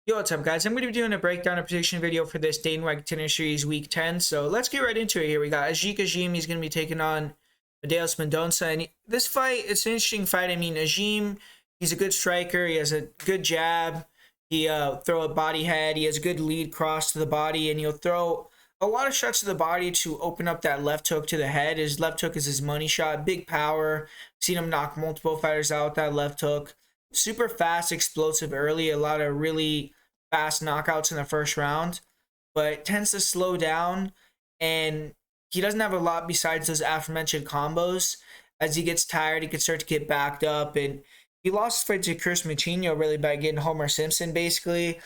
Yo, what's up, guys? I'm going to be doing a breakdown and prediction video for this Dane White Contender Series Week 10. So let's get right into it here. We got Ajik Ajim. He's going to be taking on Elias Mendonça. And this fight, it's an interesting fight. I mean, Ajim, he's a good striker. He has a good jab. He throw a body head. He has a good lead cross to the body. And he'll throw a lot of shots to the body to open up that left hook to the head. His left hook is his money shot. Big power. Seen him knock multiple fighters out with that left hook. Super fast, explosive early. A lot of really fast knockouts in the first round, but tends to slow down, and he doesn't have a lot besides those aforementioned combos. As he gets tired, he can start to get backed up, and he lost his fight to Chris Moutinho really by getting Homer Simpson basically.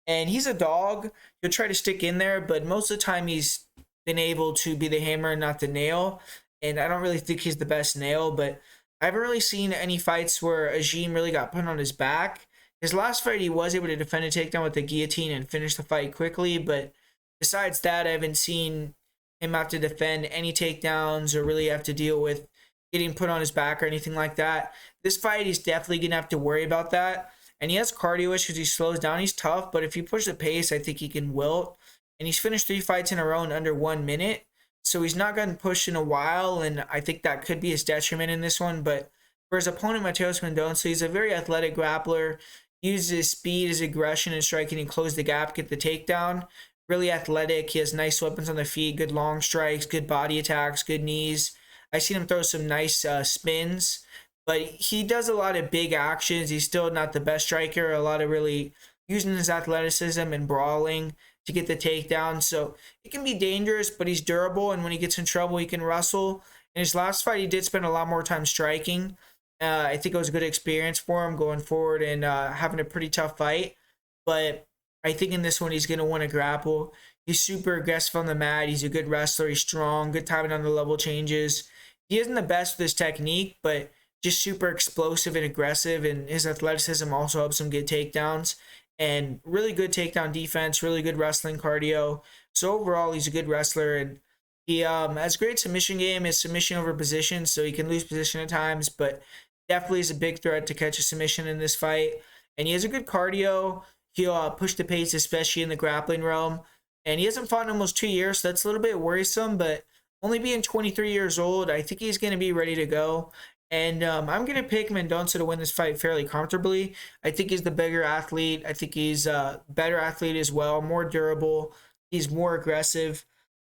And he's a dog. He'll try to stick in there, but most of the time he's been able to be the hammer and not the nail. And I don't really think he's the best nail, but I haven't really seen any fights where Ajim really got put on his back. His last fight, he was able to defend a takedown with the guillotine and finish the fight quickly. But besides that, I haven't seen him have to defend any takedowns or really have to deal with getting put on his back or anything like that. This fight, he's definitely going to have to worry about that. And he has cardio issues. He slows down. He's tough. But if you push the pace, I think he can wilt. And he's finished 3 fights in a row in under 1 minute. So he's not gotten pushed in a while. And I think that could be his detriment in this one. But for his opponent, Mateus Mendonça, he's a very athletic grappler. Uses his speed, his aggression, and striking and close the gap, get the takedown. Really athletic. He has nice weapons on the feet, good long strikes, good body attacks, good knees. I've seen him throw some nice spins, but he does a lot of big actions. He's still not the best striker. A lot of really using his athleticism and brawling to get the takedown. So it can be dangerous, but he's durable, and when he gets in trouble, he can wrestle. In his last fight, he did spend a lot more time striking. I think it was a good experience for him going forward and having a pretty tough fight. But I think in this one, he's going to want to grapple. He's super aggressive on the mat. He's a good wrestler. He's strong. Good timing on the level changes. He isn't the best with his technique, but just super explosive and aggressive. And his athleticism also helps him get takedowns. And really good takedown defense. Really good wrestling cardio. So overall, he's a good wrestler. And he has a great submission game. His submission over position, so he can lose position at times, but definitely is a big threat to catch a submission in this fight. And he has a good cardio. He'll push the pace, especially in the grappling realm. And he hasn't fought in almost 2 years, so that's a little bit worrisome. But only being 23 years old, I think he's going to be ready to go. And I'm going to pick Mendonça to win this fight fairly comfortably. I think he's the bigger athlete. I think he's a better athlete as well, more durable. He's more aggressive.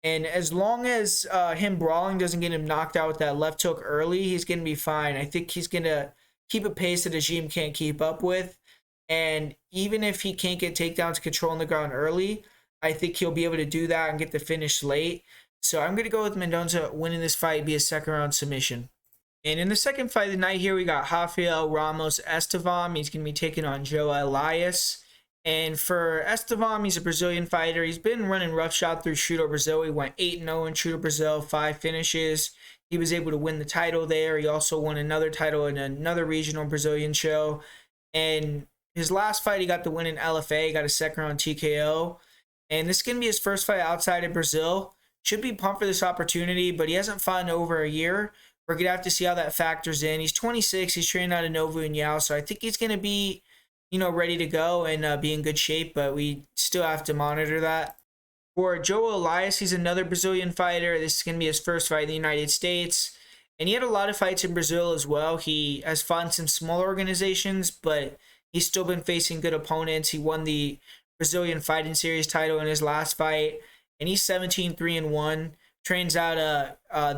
And as long as him brawling doesn't get him knocked out with that left hook early, he's going to be fine. I think he's going to keep a pace that Ajim can't keep up with. And even if he can't get takedowns controlling the ground early, I think he'll be able to do that and get the finish late. So I'm going to go with Mendonça winning this fight via second round submission. And in the second fight of the night here, we got Rafael, Ramos, Estevan. He's going to be taking on Elias. And for Estevan, he's a Brazilian fighter. He's been running roughshod through Shooto Brazil. He went 8-0 in Shooto Brazil, 5 finishes. He was able to win the title there. He also won another title in another regional Brazilian show. And his last fight, he got the win in LFA, got a second round TKO. And this is going to be his first fight outside of Brazil. Should be pumped for this opportunity, but he hasn't fought in over a year. We're going to have to see how that factors in. He's 26. He's training out of Novo União, so I think he's going to be ready to go and be in good shape, but we still have to monitor that. For Elias, he's another Brazilian fighter. This is going to be his first fight in the United States, and he had a lot of fights in Brazil as well. He has fought in some smaller organizations, but he's still been facing good opponents. He won the Brazilian Fighting Series title in his last fight, and he's 17-3-1. Trains out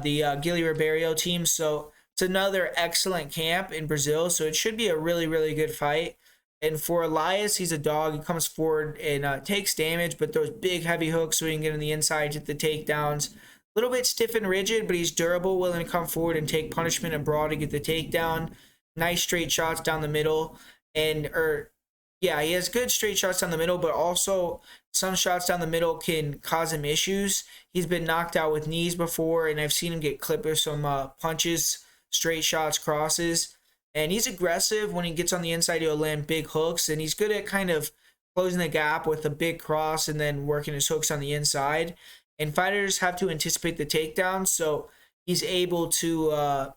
the Guilherme Ribeiro team, so it's another excellent camp in Brazil, so it should be a really, really good fight. And for Elias, he's a dog. He comes forward and takes damage, but throws big, heavy hooks so he can get on the inside, get the takedowns. A little bit stiff and rigid, but he's durable, willing to come forward and take punishment and brawl to get the takedown. Nice straight shots down the middle. He has good straight shots down the middle, but also some shots down the middle can cause him issues. He's been knocked out with knees before, and I've seen him get clipped with some punches, straight shots, crosses. And he's aggressive. When he gets on the inside, he'll land big hooks. And he's good at kind of closing the gap with a big cross and then working his hooks on the inside. And fighters have to anticipate the takedown. So he's able to,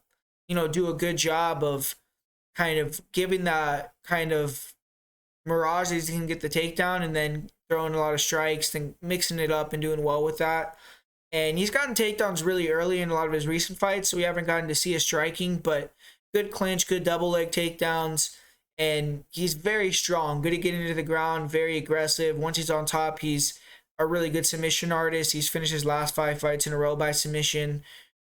do a good job of kind of giving that kind of Mirage is he can get the takedown and then throwing a lot of strikes, then mixing it up and doing well with that. And he's gotten takedowns really early in a lot of his recent fights, so we haven't gotten to see his striking, but good clinch, good double leg takedowns, and he's very strong, good at getting to the ground, very aggressive. Once he's on top, he's a really good submission artist. He's finished his last 5 fights in a row by submission.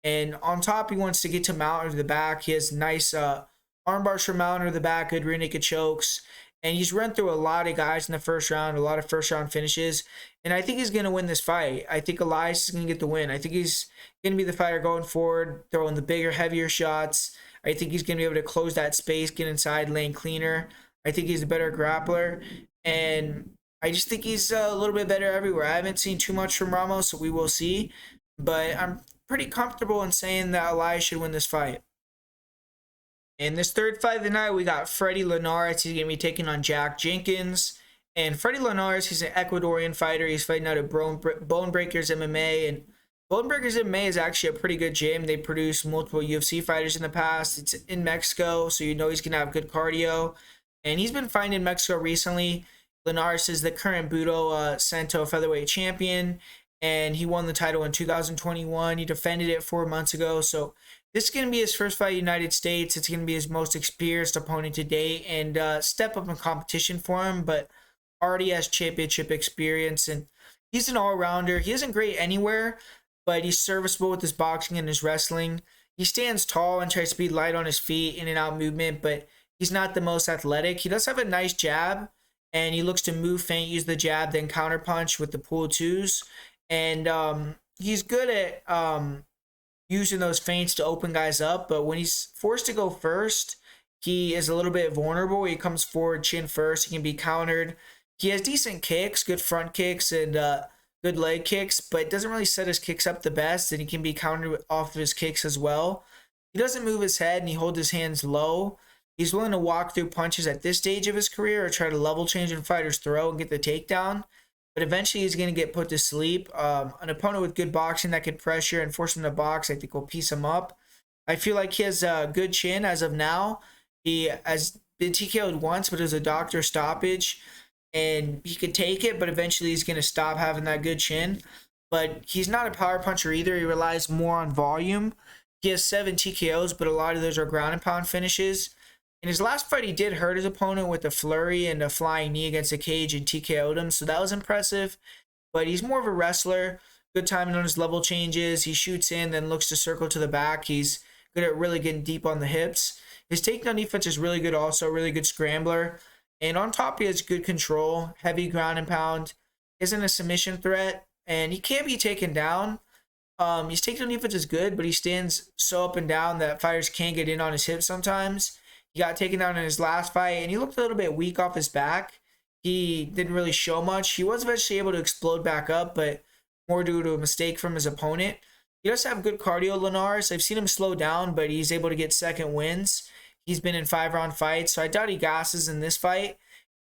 And on top, he wants to get to mount or the back. He has nice arm bars for mount or the back, good rear naked chokes. And he's run through a lot of guys in the first round, a lot of first round finishes. And I think he's going to win this fight. I think Elias is going to get the win. I think he's going to be the fighter going forward, throwing the bigger, heavier shots. I think he's going to be able to close that space, get inside, lane cleaner. I think he's a better grappler. And I just think he's a little bit better everywhere. I haven't seen too much from Ramos, so we will see. But I'm pretty comfortable in saying that Elias should win this fight. In this third fight of the night, we got Freddie Leonards. He's going to be taking on Jack Jenkins. And Freddie Leonards, he's an Ecuadorian fighter. He's fighting out of Bone Breakers MMA. And Bone Breakers MMA is actually a pretty good gym. They produce multiple UFC fighters in the past. It's in Mexico, so you know he's going to have good cardio. And he's been fighting in Mexico recently. Leonards is the current Budo Cento featherweight champion. And he won the title in 2021. He defended it 4 months ago. So this is going to be his first fight in the United States. It's going to be his most experienced opponent to date and step up in competition for him, but already has championship experience. And he's an all-rounder. He isn't great anywhere, but he's serviceable with his boxing and his wrestling. He stands tall and tries to be light on his feet, in and out movement, but he's not the most athletic. He does have a nice jab, and he looks to move, feint, use the jab, then counterpunch with the pull twos. And he's good at using those feints to open guys up, but when he's forced to go first, he is a little bit vulnerable. He comes forward chin first. He can be countered. He has decent kicks, good front kicks, and good leg kicks, but doesn't really set his kicks up the best, and he can be countered off of his kicks as well. He doesn't move his head, and he holds his hands low. He's willing to walk through punches at this stage of his career or try to level change in fighters' throw and get the takedown. But eventually he's going to get put to sleep. An opponent with good boxing that could pressure and force him to box, I think, will piece him up. I feel like he has a good chin as of now. He has been TKO'd once, but it was a doctor stoppage. And he could take it, but eventually he's going to stop having that good chin. But he's not a power puncher either. He relies more on volume. He has 7 TKOs, but a lot of those are ground and pound finishes. In his last fight, he did hurt his opponent with a flurry and a flying knee against a cage and TKO'd him, so that was impressive. But he's more of a wrestler, good timing on his level changes. He shoots in, then looks to circle to the back. He's good at really getting deep on the hips. His takedown defense is really good also, really good scrambler. And on top, he has good control, heavy ground and pound, isn't a submission threat, and he can be taken down. His takedown defense is good, but he stands so up and down that fighters can't get in on his hips sometimes. He got taken down in his last fight, and he looked a little bit weak off his back. He didn't really show much. He was eventually able to explode back up, but more due to a mistake from his opponent. He does have good cardio, Leonards. I've seen him slow down, but he's able to get second wins. He's been in 5-round fights, so I doubt he gasses in this fight.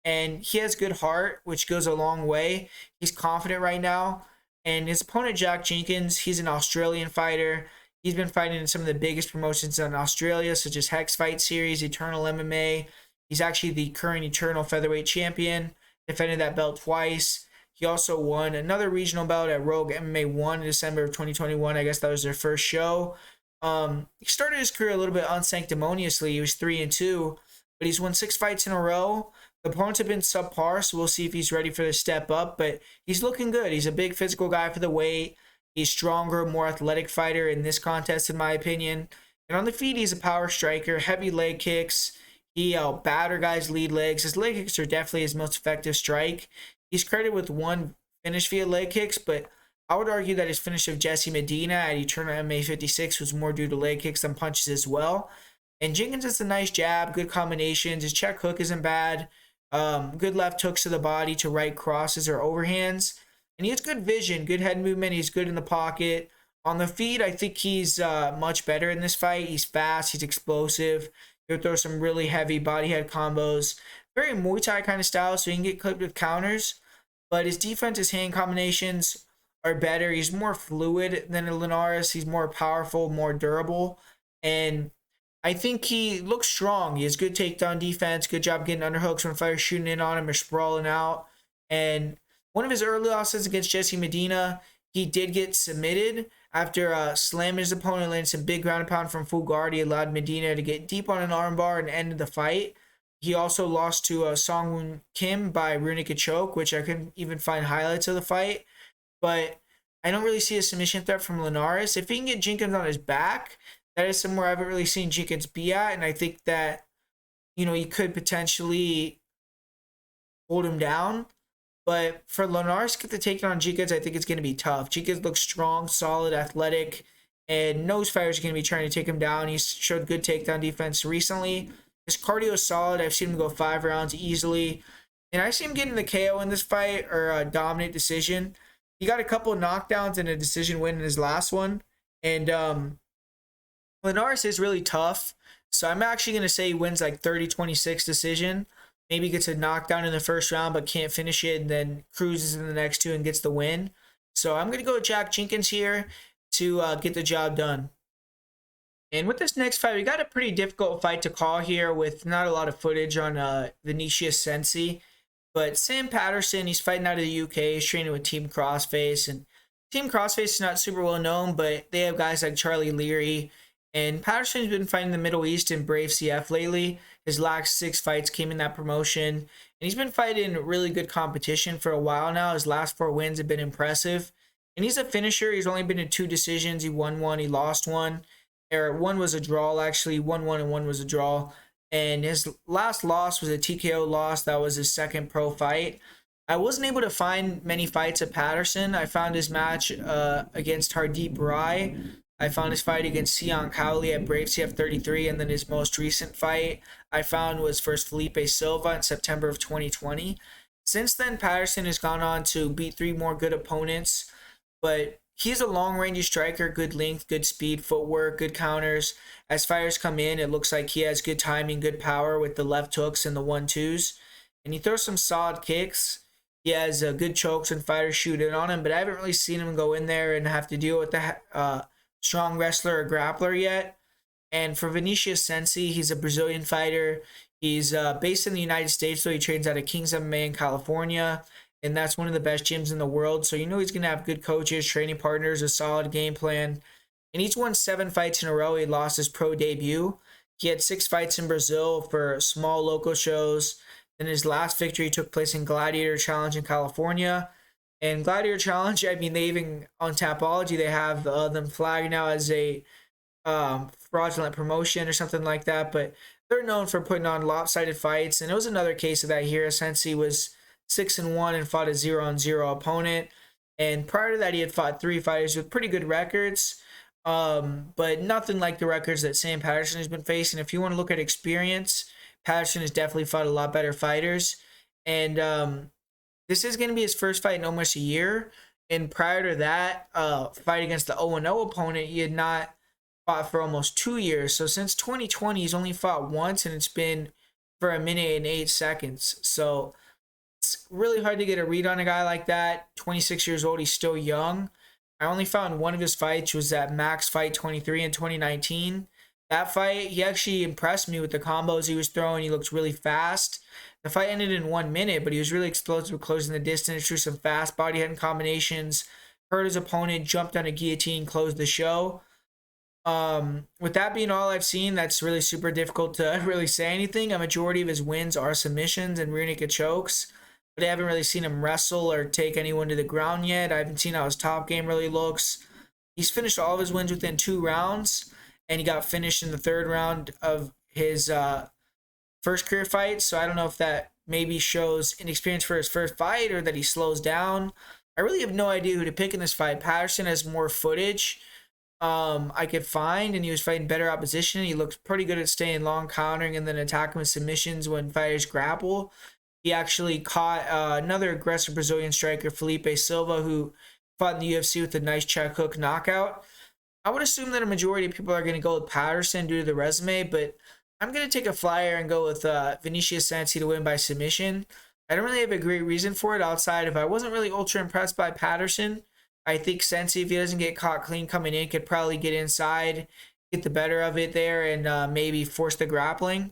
And he has good heart, which goes a long way. He's confident right now. And his opponent, Jack Jenkins, he's an Australian fighter. He's been fighting in some of the biggest promotions in Australia, such as Hex Fight Series, Eternal MMA. He's actually the current Eternal Featherweight Champion, defended that belt twice. He also won another regional belt at Rogue MMA 1 in December of 2021. I guess that was their first show. He started his career a little bit unsanctimoniously. He was 3-2, but he's won 6 fights in a row. The opponents have been subpar, so we'll see if he's ready for the step up, but he's looking good. He's a big physical guy for the weight. He's stronger, more athletic fighter in this contest, in my opinion. And on the feet, he's a power striker, heavy leg kicks. He batter guys' lead legs. His leg kicks are definitely his most effective strike. He's credited with 1 finish via leg kicks, but I would argue that his finish of Jesse Medina at Eternal MMA 56 was more due to leg kicks than punches as well. And Jenkins has a nice jab, good combinations. His check hook isn't bad. Good left hooks to the body to right crosses or overhands. And he has good vision, good head movement. He's good in the pocket. On the feet, I think he's much better in this fight. He's fast. He's explosive. He'll throw some really heavy body head combos. Very Muay Thai kind of style, so he can get clipped with counters. But his defense, his hand combinations are better. He's more fluid than Leonards. He's more powerful, more durable. And I think he looks strong. He has good takedown defense, good job getting underhooks when fighters shooting in on him or sprawling out. And one of his early losses against Jesse Medina, he did get submitted after slamming his opponent, landing some big ground and pound from full guard. He allowed Medina to get deep on an armbar and ended the fight. He also lost to Song Kim by rear naked choke, which I couldn't even find highlights of the fight. But I don't really see a submission threat from Leonards. If he can get Jenkins on his back, that is somewhere I haven't really seen Jenkins be at. And I think that, he could potentially hold him down. But for Leonards to get the takedown on Jenkins, I think it's going to be tough. Jenkins looks strong, solid, athletic, and knows fighters are going to be trying to take him down. He's showed good takedown defense recently. His cardio is solid. I've seen him go 5 rounds easily. And I see him getting the KO in this fight or a dominant decision. He got a couple of knockdowns and a decision win in his last one. And Leonards is really tough. So I'm actually going to say he wins like 30-26 decision. Maybe gets a knockdown in the first round but can't finish it and then cruises in the next 2 and gets the win. So I'm going to go with Jack Jenkins here to get the job done. And with this next fight, we got a pretty difficult fight to call here with not a lot of footage on Vinicius Sensi. But Sam Patterson, he's fighting out of the UK. He's training with Team Crossface. And Team Crossface is not super well known, but they have guys like Charlie Leary. And Patterson's been fighting the Middle East in Brave CF lately. His last 6 fights came in that promotion. And he's been fighting really good competition for a while now. His last 4 wins have been impressive. And he's a finisher. He's only been in 2 decisions. He won 1, he lost 1. Or 1 was a draw, actually. 1-1 and 1 was a draw. And his last loss was a TKO loss. That was his second pro fight. I wasn't able to find many fights of Patterson. I found his match against Hardeep Rai. I found his fight against Sion Cowley at Brave CF 33. And then his most recent fight I found was versus Felipe Silva in September of 2020. Since then, Patterson has gone on to beat 3 more good opponents. But he's a long-range striker, good length, good speed, footwork, good counters. As fighters come in, it looks like he has good timing, good power with the left hooks and the 1-2s. And he throws some solid kicks. He has good chokes when fighters shoot in on him, but I haven't really seen him go in there and have to deal with the strong wrestler or grappler yet. And for Vinicius Sensi, he's a Brazilian fighter. He's based in the United States, so he trains out of Kings MMA in California. And that's one of the best gyms in the world. So he's going to have good coaches, training partners, a solid game plan. And he's won 7 fights in a row. He lost his pro debut. He had 6 fights in Brazil for small local shows. Then his last victory took place in Gladiator Challenge in California. And Gladiator Challenge, they even on Tapology, they have them flagged now as a fraudulent promotion or something like that. But they're known for putting on lopsided fights. And it was another case of that here, since he was 6-1 and fought a 0-0 opponent. And prior to that, he had fought 3 fighters with pretty good records. But nothing like the records that Sam Patterson has been facing. If you want to look at experience, Patterson has definitely fought a lot better fighters. And this is going to be his first fight in almost a year. And prior to that, fight against the 0-0 opponent, he had not fought for almost 2 years. So since 2020, he's only fought once, and it's been for 1 minute and 8 seconds. So it's really hard to get a read on a guy like that. 26 years old, he's still young. I only found one of his fights was that Max Fight 23 in 2019. That fight, he actually impressed me with the combos he was throwing. He looked really fast. The fight ended in 1 minute, but he was really explosive, closing the distance, threw some fast body head combinations, hurt his opponent, jumped on a guillotine, closed the show. With that being all I've seen, that's really super difficult to really say anything. A majority of his wins are submissions and rear naked chokes, but I haven't really seen him wrestle or take anyone to the ground yet. I haven't seen how his top game really looks. He's finished all of his wins within 2 rounds, and he got finished in the 3rd round of his first career fight. So I don't know if that maybe shows inexperience for his first fight or that he slows down. I really have no idea who to pick in this fight. Patterson has more footage I could find, and he was fighting better opposition. He looked pretty good at staying long, countering, and then attacking with submissions when fighters grapple. He actually caught another aggressive Brazilian striker, Felipe Silva, who fought in the UFC with a nice check hook knockout. I would assume that a majority of people are going to go with Patterson due to the resume, but I'm going to take a flyer and go with Vinicius Sensi to win by submission. I don't really have a great reason for it outside if I wasn't really ultra impressed by Patterson. I think Sensi, if he doesn't get caught clean coming in, could probably get inside, get the better of it there and maybe force the grappling.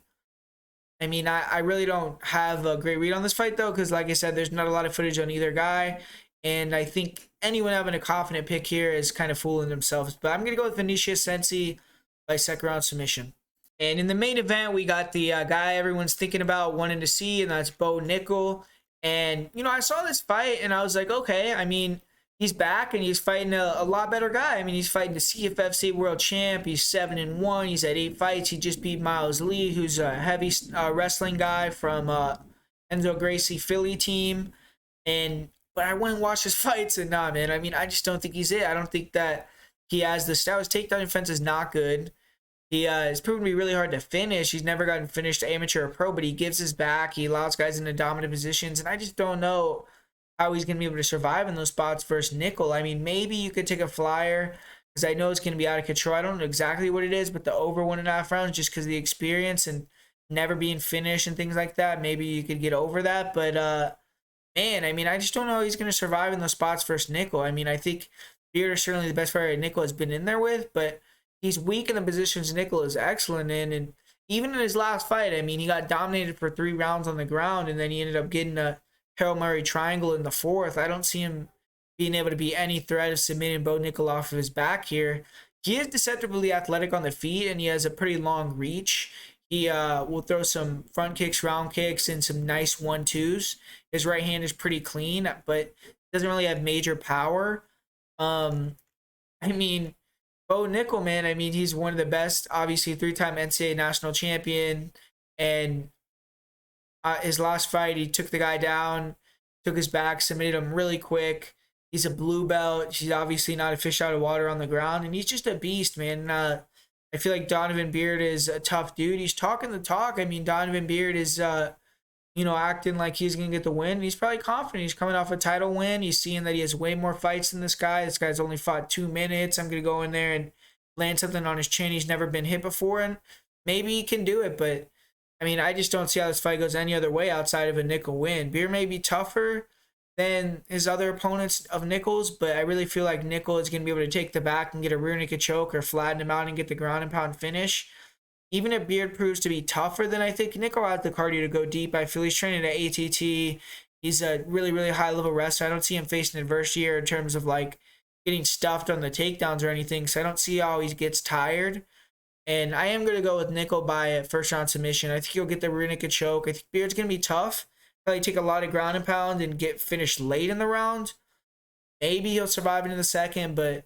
I mean, I really don't have a great read on this fight, though, because like I said, there's not a lot of footage on either guy. And I think anyone having a confident pick here is kind of fooling themselves. But I'm going to go with Vinicius Sensi by second round submission. And in the main event, we got the guy everyone's thinking about, wanting to see, and that's Bo Nickel. And, you know, I saw this fight, and I was like, okay, I mean, he's back, and he's fighting a lot better guy. I mean, he's fighting the CFFC world champ. He's 7-1. He's had 8 fights. He just beat Miles Lee, who's a heavy wrestling guy from Enzo Gracie Philly team. But I went and watched his fights, and nah, man. I mean, I just don't think he's it. I don't think that he has the style. His takedown defense is not good. He is proven to be really hard to finish. He's never gotten finished amateur or pro, but he gives his back. He allows guys into dominant positions, and I just don't know how he's going to be able to survive in those spots versus Nickel. I mean, maybe you could take a flyer because I know it's going to be out of control. I don't know exactly what it is, but the over 1.5 rounds, just because of the experience and never being finished and things like that, maybe you could get over that. But, man, I mean, I just don't know how he's going to survive in those spots versus Nickel. I mean, I think Beard is certainly the best fighter Nickel has been in there with, but he's weak in the positions Nickel is excellent in. And even in his last fight, I mean, he got dominated for 3 rounds on the ground, and then he ended up getting a Harold Murray triangle in the 4th. I don't see him being able to be any threat of submitting Bo Nickel off of his back here. He is deceptively athletic on the feet, and he has a pretty long reach. He will throw some front kicks, round kicks, and some nice 1-2s. His right hand is pretty clean, but doesn't really have major power. I mean, Bo Nickel, man, I mean, he's one of the best, obviously 3-time NCAA national champion. And his last fight, he took the guy down, took his back, submitted him really quick. He's a blue belt. He's obviously not a fish out of water on the ground. And he's just a beast, man. I feel like Donovan Beard is a tough dude. He's talking the talk. I mean, Donovan Beard is, acting like he's going to get the win. He's probably confident. He's coming off a title win. He's seeing that he has way more fights than this guy. This guy's only fought 2 minutes. I'm going to go in there and land something on his chin he's never been hit before, and maybe he can do it. But, I mean, I just don't see how this fight goes any other way outside of a Nickel win. Beard may be tougher than his other opponents of Nickels, but I really feel like Nickel is going to be able to take the back and get a rear naked choke or flatten him out and get the ground and pound finish. Even if Beard proves to be tougher than I think, Nickel has the cardio to go deep. I feel he's training at ATT. He's a really, really high-level wrestler. I don't see him facing adversity here in terms of, like, getting stuffed on the takedowns or anything, so I don't see how he gets tired. And I am going to go with Nickel by a first-round submission. I think he'll get the rear naked choke. I think Beard's going to be tough. Probably take a lot of ground and pound and get finished late in the round. Maybe he'll survive into the second, but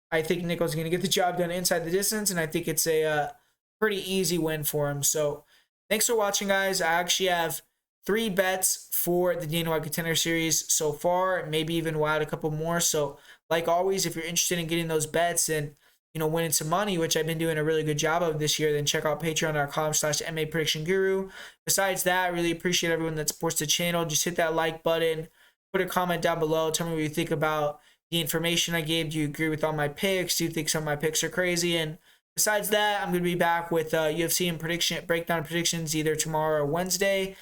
I think Nickel's going to get the job done inside the distance, and I think it's a pretty easy win for him. So thanks for watching, guys. I actually have 3 bets for the Dana White Contender Series so far. Maybe even we'll add a couple more. So like always, if you're interested in getting those bets and winning some money, which I've been doing a really good job of this year, then check out patreon.com/MMA Prediction Guru. Besides that, I really appreciate everyone that supports the channel. Just hit that like button, put a comment down below, tell me what you think about the information I gave. Do you agree with all my picks? Do you think some of my picks are crazy? And besides that, I'm going to be back with UFC and breakdown predictions either tomorrow or Wednesday.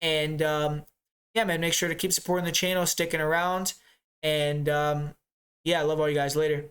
And yeah, man, make sure to keep supporting the channel, sticking around. And yeah, I love all you guys. Later.